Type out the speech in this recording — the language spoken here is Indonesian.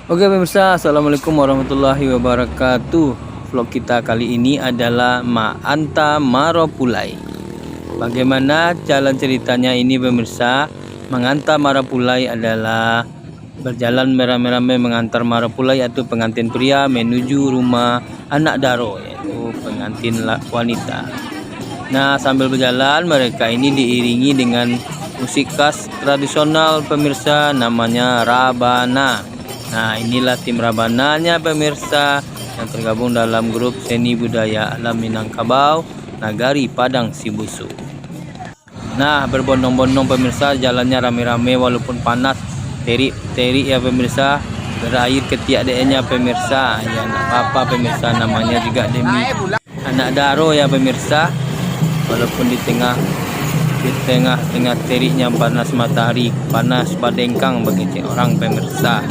Oke pemirsa, assalamualaikum warahmatullahi wabarakatuh. Vlog kita kali ini adalah Ma'anta Marapulai. Bagaimana jalan ceritanya ini pemirsa? Ma'anta Marapulai adalah berjalan merame-rame mengantar Marapulai atau pengantin pria menuju rumah anak daro, yaitu pengantin wanita. Nah, sambil berjalan mereka ini diiringi dengan musik khas tradisional pemirsa, namanya Rabana. Nah, inilah tim Rabananya pemirsa yang tergabung dalam grup seni budaya alam Minangkabau, Nagari Padang Sibusu. Nah, berbondong-bondong pemirsa, jalannya rame-rame walaupun panas, terik ya pemirsa, berair ketiak nya pemirsa. Ya enggak apa-apa pemirsa, namanya juga demi anak daro ya pemirsa. Walaupun di tengah teriknya panas matahari, panas badengkang bagi orang pemirsa.